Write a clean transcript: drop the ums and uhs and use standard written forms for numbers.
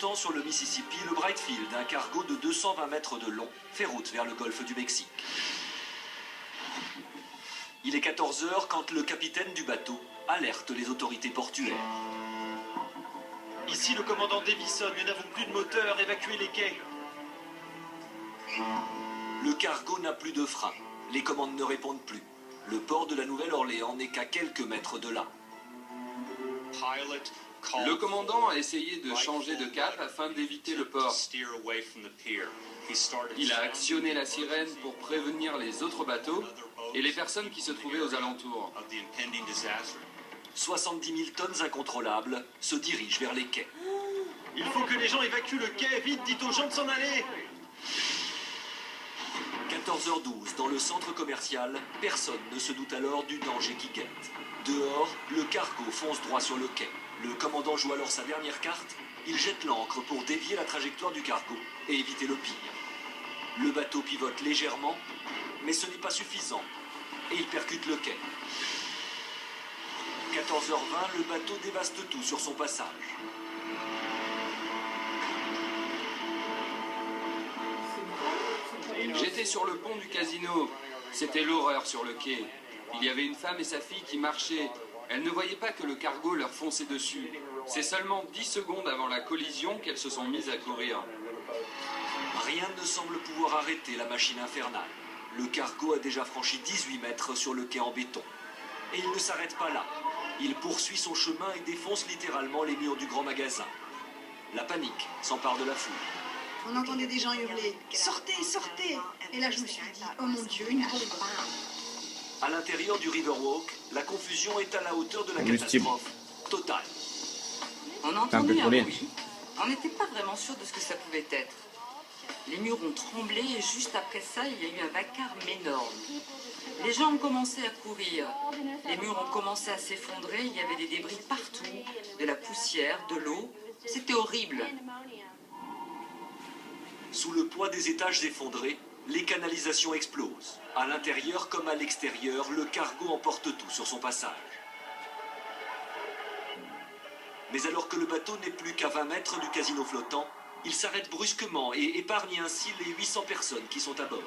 temps sur le Mississippi, le Brightfield, un cargo de 220 mètres de long, fait route vers le golfe du Mexique. Il est 14 h quand le capitaine du bateau alerte les autorités portuaires. Ici le commandant Davison, nous n'avons plus de moteur, évacuez les quais. Le cargo n'a plus de frein, les commandes ne répondent plus. Le port de la Nouvelle-Orléans n'est qu'à quelques mètres de là. Le commandant a essayé de changer de cap afin d'éviter le port. Il a actionné la sirène pour prévenir les autres bateaux et les personnes qui se trouvaient aux alentours. 70 000 tonnes incontrôlables se dirigent vers les quais. Il faut que les gens évacuent le quai, vite, dites aux gens de s'en aller. 14 h 12, dans le centre commercial, personne ne se doute alors du danger qui guette. Dehors, le cargo fonce droit sur le quai. Le commandant joue alors sa dernière carte. Il jette l'ancre pour dévier la trajectoire du cargo et éviter le pire. Le bateau pivote légèrement, mais ce n'est pas suffisant. Et il percute le quai. 14 h 20, le bateau dévaste tout sur son passage. J'étais sur le pont du casino. C'était l'horreur sur le quai. Il y avait une femme et sa fille qui marchaient. Elles ne voyaient pas que le cargo leur fonçait dessus. C'est seulement 10 secondes avant la collision qu'elles se sont mises à courir. Rien ne semble pouvoir arrêter la machine infernale. Le cargo a déjà franchi 18 mètres sur le quai en béton. Et il ne s'arrête pas là. Il poursuit son chemin et défonce littéralement les murs du grand magasin. La panique s'empare de la foule. On entendait des gens hurler « Sortez, sortez !» Et là, je me suis dit « Oh mon Dieu, une bombe !» À l'intérieur du Riverwalk, la confusion est à la hauteur de la catastrophe totale. On a entendu un bruit. On n'était pas vraiment sûr de ce que ça pouvait être. Les murs ont tremblé et juste après ça, il y a eu un vacarme énorme. Les gens ont commencé à courir. Les murs ont commencé à s'effondrer. Il y avait des débris partout, de la poussière, de l'eau. C'était horrible. Sous le poids des étages effondrés, les canalisations explosent. À l'intérieur comme à l'extérieur, le cargo emporte tout sur son passage. Mais alors que le bateau n'est plus qu'à 20 mètres du casino flottant, il s'arrête brusquement et épargne ainsi les 800 personnes qui sont à bord.